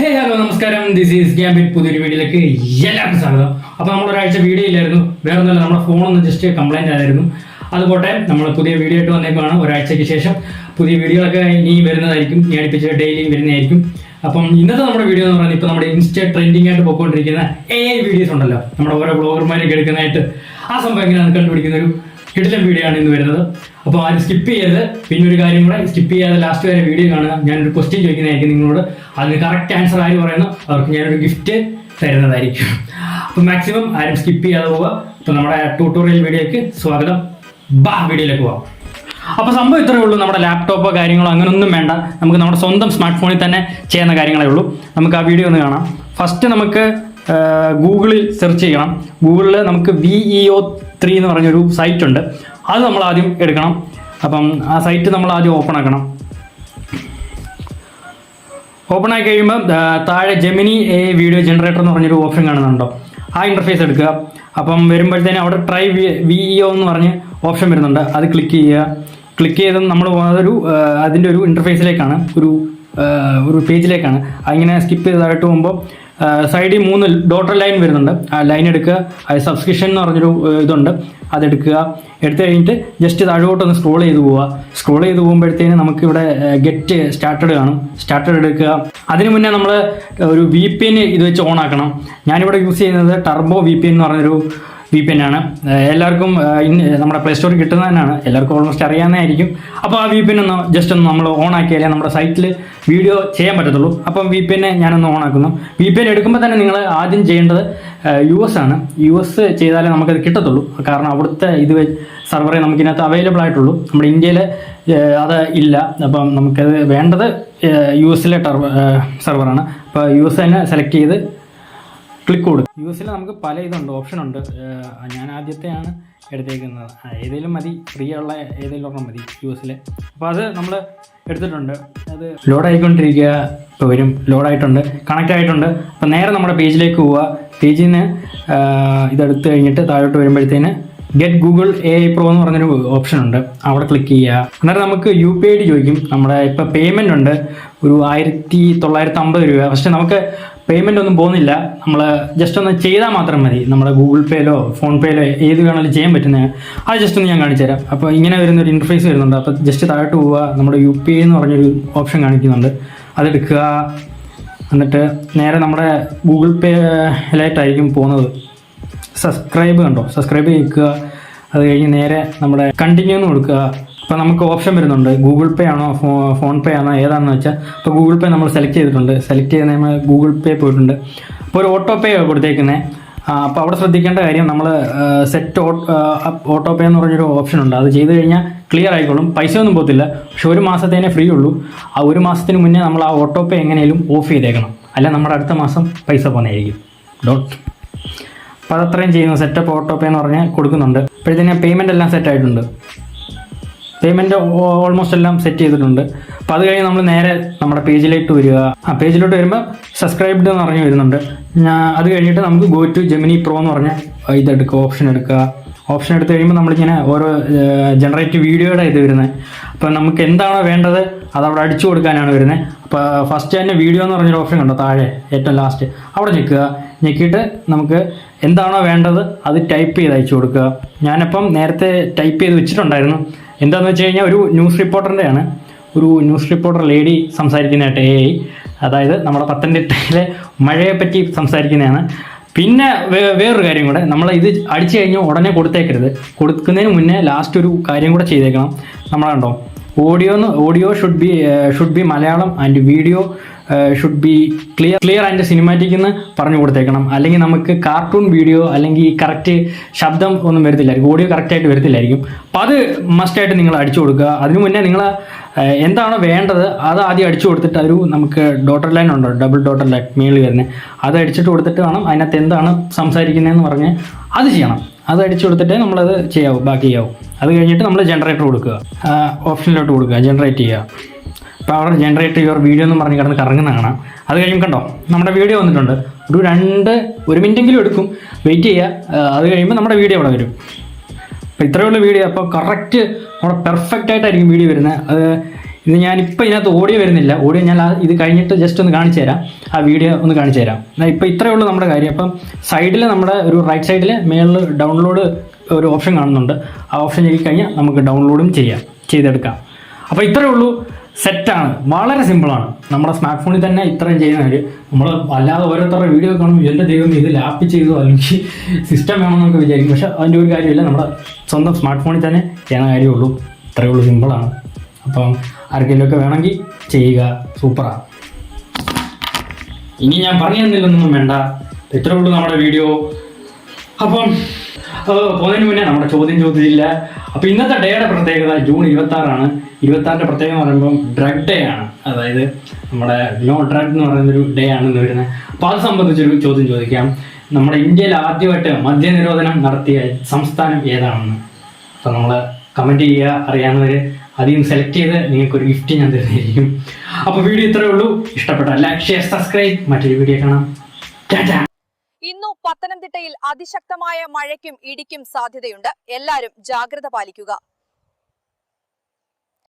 Hello നമസ്കാരം, this is ഗ്യാമ്പിൻ. പുതിയൊരു വീഡിയോയിലേക്ക് എല്ലാവർക്കും സ്വാഗതം. അപ്പോൾ നമ്മളൊരാഴ്ച വീഡിയോ ഇല്ലായിരുന്നു. വേറെ ഒന്നുമില്ല, നമ്മുടെ ഫോണൊന്ന് ജസ്റ്റ് കംപ്ലൈൻ്റ് ആയിരുന്നു. അതുപോട്ടെ നമ്മൾ പുതിയ വീഡിയോ ആയിട്ട് വന്നേക്കുവാണ്. ഒരാഴ്ചയ്ക്ക് ശേഷം പുതിയ വീഡിയോകളൊക്കെ ഇനി വരുന്നതായിരിക്കും, ഇനി അടുപ്പിച്ച് ഡെയിലി വരുന്നതായിരിക്കും. അപ്പം ഇന്നത്തെ നമ്മുടെ വീഡിയോ എന്ന് പറയുന്നത് ഇപ്പോൾ നമ്മുടെ ഇൻസ്റ്റ ട്രെൻഡിങ് ആയിട്ട് പോയിക്കൊണ്ടിരിക്കുന്ന AI വീഡിയോസ് ഉണ്ടല്ലോ, നമ്മുടെ ഓരോ ബ്ലോഗർമാരൊക്കെ എടുക്കുന്നതായിട്ട്. ആ സംഭവം എങ്ങനെയാണ് കണ്ടുപിടിക്കുന്ന ഒരു കിടിലൻ വീഡിയോ ആണ് ഇന്ന് വരുന്നത്. അപ്പോൾ ആരും സ്കിപ്പ് ചെയ്യരുത്. പിന്നെ ഒരു കാര്യം കൂടെ, സ്കിപ്പ് ചെയ്യാതെ ലാസ്റ്റ് വരെ വീഡിയോ കാണുക. ഞാനൊരു ക്വസ്റ്റ്യൻ ചോദിക്കുന്നതായിരിക്കും നിങ്ങളോട്. അതിന് കറക്റ്റ് ആൻസർ ആര് പറയുന്നു അവർക്ക് ഞാനൊരു ഗിഫ്റ്റ് തരുന്നതായിരിക്കും. അപ്പോൾ മാക്സിമം ആരും സ്കിപ്പ് ചെയ്യാതെ പോവുക. അപ്പോൾ നമ്മുടെ ട്യൂട്ടോറിയൽ വീഡിയോയ്ക്ക് സ്വാഗതം. വീഡിയോയിലേക്ക് പോവാം. അപ്പോൾ സംഭവം ഇത്രയേ ഉള്ളൂ. നമ്മുടെ ലാപ്ടോപ്പോ കാര്യങ്ങളോ അങ്ങനെയൊന്നും വേണ്ട. നമുക്ക് നമ്മുടെ സ്വന്തം സ്മാർട്ട് ഫോണിൽ തന്നെ ചെയ്യുന്ന കാര്യങ്ങളേ ഉള്ളൂ. നമുക്ക് ആ വീഡിയോ ഒന്ന് കാണാം. ഫസ്റ്റ് നമുക്ക് ഗൂഗിളിൽ സെർച്ച് ചെയ്യണം. ഗൂഗിളിൽ നമുക്ക് VEO3 എന്ന് പറഞ്ഞൊരു സൈറ്റ് ഉണ്ട്. അത് നമ്മൾ ആദ്യം എടുക്കണം. അപ്പം ആ സൈറ്റ് നമ്മൾ ആദ്യം ഓപ്പൺ ആക്കണം. ഓപ്പൺ ആയി കഴിയുമ്പോൾ താഴെ ജെമിനി AI വീഡിയോ ജനറേറ്റർ എന്ന് പറഞ്ഞൊരു ഓപ്ഷൻ കാണുന്നുണ്ടോ, ആ ഇൻ്റർഫേസ് എടുക്കുക. അപ്പം വരുമ്പോഴത്തേനും അവിടെ ട്രൈ VEO എന്ന് പറഞ്ഞ് ഓപ്ഷൻ വരുന്നുണ്ട്. അത് ക്ലിക്ക് ചെയ്യുക. ക്ലിക്ക് ചെയ്ത് നമ്മൾ പോകുന്നതൊരു അതിൻ്റെ ഒരു ഇൻ്റർഫേസിലേക്കാണ്, ഒരു പേജിലേക്കാണ്. അതിങ്ങനെ സ്കിപ്പ് ചെയ്തതായിട്ട് പോകുമ്പോൾ സൈഡിൽ 3 ഡോട്ടർ ലൈൻ വരുന്നുണ്ട്. ആ ലൈൻ എടുക്കുക. അത് സബ്സ്ക്രിപ്ഷൻ എന്ന് പറഞ്ഞൊരു ഇതുണ്ട്, അതെടുക്കുക. എടുത്തു കഴിഞ്ഞിട്ട് ജസ്റ്റ് താഴോട്ടൊന്ന് സ്ക്രോൾ ചെയ്ത് പോവുക. സ്ക്രോൾ ചെയ്ത് പോകുമ്പോഴത്തേന് നമുക്കിവിടെ ഗെറ്റ് സ്റ്റാർട്ടഡ് കാണും. സ്റ്റാർട്ടഡ് എടുക്കുക. അതിന് മുന്നേ നമ്മൾ ഒരു VPN ഇത് വെച്ച് ഓൺ ആക്കണം. ഞാനിവിടെ യൂസ് ചെയ്യുന്നത് ടർബോ VPN എന്ന് പറഞ്ഞൊരു VPN ആണ്. എല്ലാവർക്കും നമ്മുടെ പ്ലേ സ്റ്റോറിൽ കിട്ടുന്നതന്നെയാണ്, എല്ലാവർക്കും ഓൾമോസ്റ്റ് അറിയാവുന്നതായിരിക്കും. അപ്പോൾ ആ VPN ഒന്ന് ജസ്റ്റ് ഒന്ന് നമ്മൾ ഓൺ ആക്കിയാലേ നമ്മുടെ സൈറ്റിൽ വീഡിയോ ചെയ്യാൻ പറ്റത്തുള്ളൂ. അപ്പം VPN ഞാനൊന്ന് ഓൺ ആക്കുന്നു. VPN എടുക്കുമ്പോൾ തന്നെ നിങ്ങൾ ആദ്യം ചെയ്യേണ്ടത് US ആണ്. US ചെയ്താലേ നമുക്കത് കിട്ടത്തുള്ളൂ. കാരണം അവിടുത്തെ സർവറേ നമുക്കിതിനകത്ത് അവൈലബിൾ ആയിട്ടുള്ളൂ. നമ്മുടെ ഇന്ത്യയിൽ അത് ഇല്ല. അപ്പം നമുക്കത് വേണ്ടത് US സർവറാണ്. അപ്പോൾ US തന്നെ സെലക്ട് ചെയ്ത് ക്ലിക്ക് കൊടുക്കും. US നമുക്ക് പല ഇതുണ്ട്, ഓപ്ഷൻ ഉണ്ട്. ഞാൻ ആദ്യത്തെയാണ് എടുത്തേക്കുന്നത്. ഏതെങ്കിലും മതി, ഫ്രീ ഉള്ള ഏതെങ്കിലും ഒരെണ്ണം മതി US. അപ്പോൾ അത് നമ്മൾ എടുത്തിട്ടുണ്ട്. അത് ലോഡായിക്കൊണ്ടിരിക്കുക. ഇപ്പോൾ വരും. ലോഡായിട്ടുണ്ട്, കണക്റ്റ് ആയിട്ടുണ്ട്. അപ്പോൾ നേരെ നമ്മുടെ പേജിലേക്ക് പോവുക. പേജിൽ നിന്ന് ഇതെടുത്ത് കഴിഞ്ഞിട്ട് താഴോട്ട് വരുമ്പോഴത്തേന് ഗെറ്റ് ഗൂഗിൾ AI Pro എന്ന് പറഞ്ഞൊരു ഓപ്ഷൻ ഉണ്ട്. അവിടെ ക്ലിക്ക് ചെയ്യുക. അന്നേരം നമുക്ക് UPI ചോദിക്കും. നമ്മുടെ ഇപ്പോൾ പേയ്മെൻ്റ് ഉണ്ട് ഒരു 1950 രൂപ. പക്ഷേ നമുക്ക് പേയ്മെൻ്റ് ഒന്നും പോകുന്നില്ല. നമ്മൾ ജസ്റ്റ് ഒന്ന് ചെയ്താൽ മാത്രം മതി. നമ്മുടെ ഗൂഗിൾ പേയിലോ ഫോൺ പേയിലോ ഏത് വേണമെങ്കിലും ചെയ്യാൻ പറ്റുന്നത്. അത് ജസ്റ്റ് ഒന്ന് ഞാൻ കാണിച്ചു തരാം. അപ്പോൾ ഇങ്ങനെ വരുന്നൊരു ഇൻ്റർഫേസ് വരുന്നുണ്ട്. അപ്പോൾ ജസ്റ്റ് താഴോട്ട് പോവുക. നമ്മുടെ UPI എന്ന് പറഞ്ഞൊരു ഓപ്ഷൻ കാണിക്കുന്നുണ്ട്, അതെടുക്കുക. എന്നിട്ട് നേരെ നമ്മുടെ ഗൂഗിൾ പേയിലായിട്ടായിരിക്കും പോകുന്നത്. സബ്സ്ക്രൈബ് കണ്ടോ, സബ്സ്ക്രൈബ് ചെയ്യിക്കുക. അത് കഴിഞ്ഞ് നേരെ നമ്മുടെ കണ്ടിന്യൂ എന്ന് കൊടുക്കുക. അപ്പോൾ നമുക്ക് ഓപ്ഷൻ വരുന്നുണ്ട്, ഗൂഗിൾ പേ ആണോ ഫോൺ പേ ആണോ ഏതാണെന്ന് വെച്ചാൽ. അപ്പോൾ ഗൂഗിൾ പേ നമ്മൾ സെലക്ട് ചെയ്തിട്ടുണ്ട്. സെലക്ട് ചെയ്ത് നമ്മൾ ഗൂഗിൾ പേ പോയിട്ടുണ്ട്. അപ്പോൾ ഒരു ഓട്ടോ പേ കൊടുത്തേക്കുന്നത്. അപ്പോൾ അവിടെ ശ്രദ്ധിക്കേണ്ട കാര്യം, നമ്മൾ സെറ്റ് ഓട്ടോ പേ എന്ന് പറഞ്ഞൊരു ഓപ്ഷൻ ഉണ്ട്. അത് ചെയ്ത് കഴിഞ്ഞാൽ ക്ലിയർ ആയിക്കോളും, പൈസ ഒന്നും പോകത്തില്ല. പക്ഷെ 1 മാസത്തേനെ ഫ്രീ ഉള്ളൂ. ആ 1 മാസത്തിന് മുന്നേ നമ്മൾ ആ ഓട്ടോ പേ എങ്ങനെയും ഓഫ് ചെയ്തേക്കണം, അല്ല നമ്മുടെ അടുത്ത മാസം പൈസ പോകുന്നതായിരിക്കും. അപ്പോൾ അതത്രയും ചെയ്യുന്നു. സെറ്റപ്പ് ഓട്ടോ പേ എന്ന് പറഞ്ഞാൽ കൊടുക്കുന്നുണ്ട്. അപ്പോഴത്തേന് പേയ്മെൻ്റ് എല്ലാം സെറ്റ് ആയിട്ടുണ്ട്. പേയ്മെൻറ്റ് ഓൾമോസ്റ്റ് എല്ലാം സെറ്റ് ചെയ്തിട്ടുണ്ട്. അപ്പോൾ അത് കഴിഞ്ഞ് നമ്മൾ നേരെ നമ്മുടെ പേജിലേക്ക് വരിക. ആ പേജിലോട്ട് വരുമ്പോൾ സബ്സ്ക്രൈബ്ഡ് എന്ന് പറഞ്ഞ് വരുന്നുണ്ട്. അത് കഴിഞ്ഞിട്ട് നമുക്ക് ഗോ ടു ജെമിനി പ്രോ എന്ന് പറഞ്ഞ ഇതെടുക്കുക, ഓപ്ഷൻ എടുക്കുക. ഓപ്ഷൻ എടുത്ത് കഴിയുമ്പോൾ നമ്മളിങ്ങനെ ഓരോ ജനറേറ്റ് വീഡിയോയുടെ ഇത് വരുന്നത്. അപ്പോൾ നമുക്ക് എന്താണോ വേണ്ടത് അതവിടെ അടിച്ചു കൊടുക്കാനാണ് വരുന്നത്. അപ്പോൾ ഫസ്റ്റ് തന്നെ വീഡിയോ എന്ന് പറഞ്ഞൊരു ഓപ്ഷൻ കണ്ടോ താഴെ ഏറ്റവും ലാസ്റ്റ്, അവിടെ ഞെക്കുക. ഞെക്കിയിട്ട് നമുക്ക് എന്താണോ വേണ്ടത് അത് ടൈപ്പ് ചെയ്ത് അയച്ചു കൊടുക്കുക. ഞാനിപ്പം നേരത്തെ ടൈപ്പ് ചെയ്ത് വെച്ചിട്ടുണ്ടായിരുന്നു. എന്താണെന്ന് വെച്ച് കഴിഞ്ഞാൽ ഒരു ന്യൂസ് റിപ്പോർട്ടറിൻ്റെയാണ്. ഒരു ന്യൂസ് റിപ്പോർട്ടർ ലേഡി സംസാരിക്കുന്നതായിട്ട് AI, അതായത് നമ്മുടെ പത്തനംതിട്ടയിലെ മഴയെപ്പറ്റി സംസാരിക്കുന്നതാണ്. പിന്നെ വേറൊരു കാര്യം കൂടെ, നമ്മൾ ഇത് അടിച്ചു കഴിഞ്ഞ് ഉടനെ കൊടുത്തേക്കരുത്. കൊടുക്കുന്നതിന് മുന്നേ ലാസ്റ്റ് ഒരു കാര്യം കൂടെ ചെയ്തേക്കണം. നമ്മളാണ്ടോ audio should be Malayalam and video should be clear and cinematic എന്ന് പറഞ്ഞു കൊടുത്തേക്കണം. അല്ലെങ്കിൽ നമുക്ക് കാർട്ടൂൺ വീഡിയോ അല്ലെങ്കിൽ കറക്റ്റ് ശബ്ദം ഒന്നും വരത്തില്ലായിരിക്കും, ഓഡിയോ കറക്റ്റായിട്ട് വരത്തില്ലായിരിക്കും. അപ്പോൾ അത് മസ്റ്റായിട്ട് നിങ്ങൾ അടിച്ചു കൊടുക്കുക. അതിനു മുന്നേ നിങ്ങൾ എന്താണോ വേണ്ടത് അത് ആദ്യം അടിച്ചു കൊടുത്തിട്ട് നമുക്ക് ഡോട്ടർ ലൈൻ ഉണ്ടോ, ഡബിൾ ഡോട്ടർ ലൈൻ മേളിൽ വരുന്നത്, അത് അടിച്ചിട്ട് കൊടുത്തിട്ട് വേണം അതിനകത്ത് എന്താണ് സംസാരിക്കുന്നതെന്ന് പറഞ്ഞ് അത് ചെയ്യണം. അത് അടിച്ചു കൊടുത്തിട്ടേ നമ്മളത് ബാക്കി ചെയ്യാവും. അത് കഴിഞ്ഞിട്ട് നമ്മൾ ജനറേറ്റർ കൊടുക്കുക, ഓപ്ഷനിലോട്ട് കൊടുക്കുക, ജനറേറ്റ് ചെയ്യുക. അപ്പോൾ അവിടെ ജനറേറ്റ് യുവർ വീഡിയോ എന്ന് പറഞ്ഞ് കിടന്ന് കറങ്ങുന്ന കാണാം. അത് കഴിയുമ്പോൾ കണ്ടോ നമ്മുടെ വീഡിയോ വന്നിട്ടുണ്ട്. ഒരു മിനിറ്റെങ്കിലും എടുക്കും, വെയിറ്റ് ചെയ്യുക. അത് കഴിയുമ്പോൾ നമ്മുടെ വീഡിയോ അവിടെ വരും. അപ്പോൾ ഇത്രയുള്ള വീഡിയോ. അപ്പോൾ കറക്റ്റ് നമ്മുടെ പെർഫെക്റ്റ് ആയിട്ടായിരിക്കും വീഡിയോ വരുന്നത്. അത് ഇത് ഞാനിപ്പോൾ ഇതിനകത്ത് ഓഡിയോ വരുന്നില്ല. ഓഡിയോ ഞാൻ ഇത് കഴിഞ്ഞിട്ട് ജസ്റ്റ് ഒന്ന് കാണിച്ചു തരാം, ആ വീഡിയോ ഒന്ന് കാണിച്ചു തരാം. ഇപ്പോൾ ഇത്രയേ ഉള്ളൂ നമ്മുടെ കാര്യം. അപ്പം സൈഡിൽ നമ്മുടെ ഒരു റൈറ്റ് സൈഡിൽ മേളിൽ ഡൗൺലോഡ് ഒരു ഓപ്ഷൻ കാണുന്നുണ്ട്. ആ ഓപ്ഷൻ ചെയ്ത് കഴിഞ്ഞാൽ നമുക്ക് ഡൗൺലോഡും ചെയ്തെടുക്കാം. അപ്പോൾ ഇത്രയേ ഉള്ളൂ, സെറ്റാണ്, വളരെ സിമ്പിളാണ്. നമ്മുടെ സ്മാർട്ട് ഫോണിൽ തന്നെ ഇത്രയും ചെയ്യുന്നവർ, നമ്മൾ അല്ലാതെ ഓരോരുത്തരുടെ വീഡിയോ കാണുമ്പോൾ എൻ്റെ ദൈവം ഇത് ലാപ്പ് ചെയ്തോ അല്ലെങ്കിൽ സിസ്റ്റം വേണമെന്നൊക്കെ വിചാരിക്കും. പക്ഷേ അതിൻ്റെ ഒരു കാര്യമില്ല, നമ്മുടെ സ്വന്തം സ്മാർട്ട് ഫോണിൽ തന്നെ ചെയ്യുന്ന കാര്യമുള്ളൂ. ഇത്രയേ ഉള്ളൂ, സിമ്പിളാണ്. അപ്പം ആർക്കെങ്കിലുമൊക്കെ വേണമെങ്കിൽ ചെയ്യുക, സൂപ്പറാണ്. ഇനി ഞാൻ പറഞ്ഞു തന്നില്ലെന്നൊന്നും വേണ്ട, ഇത്രയേ ഉള്ളൂ നമ്മുടെ വീഡിയോ. അപ്പം പോകുന്നതിന് മുന്നേ നമ്മുടെ ചോദ്യം ചോദിച്ചില്ല. അപ്പോൾ ഇന്നത്തെ ഡേയുടെ പ്രത്യേകത ജൂൺ 26 26 പ്രത്യേകത എന്ന് പറയുമ്പോൾ ഡ്രഗ് ഡേ ആണ്. അതായത് നമ്മുടെ നോ ഡ്രഗ് എന്ന് പറയുന്നൊരു ഡേ ആണെന്ന് വരുന്നത്. അപ്പോൾ അത് സംബന്ധിച്ചൊരു ചോദ്യം ചോദിക്കാം. നമ്മുടെ ഇന്ത്യയിൽ ആദ്യമായിട്ട് മദ്യനിരോധനം നടത്തിയ സംസ്ഥാനം ഏതാണെന്ന്. അപ്പോൾ നമ്മൾ കമൻറ്റ് ചെയ്യുക, അറിയാവുന്നവർ അധികം സെലക്ട് ചെയ്ത് നിങ്ങൾക്കൊരു ഗിഫ്റ്റ് ഞാൻ തരുന്നതായിരിക്കും. അപ്പോൾ വീഡിയോ ഇത്രയേ ഉള്ളൂ. ഇഷ്ടപ്പെട്ട ലൈക്ക്, ഷെയർ, സബ്സ്ക്രൈബ്. മറ്റൊരു വീഡിയോ കാണാം. ടാറ്റാ. ഇന്നു പത്തനംതിട്ടയിൽ അതിശക്തമായ മഴയ്ക്കും ഇടിക്കും സാധ്യതയുണ്ട്. എല്ലാവരും ജാഗ്രത പാലിക്കുക.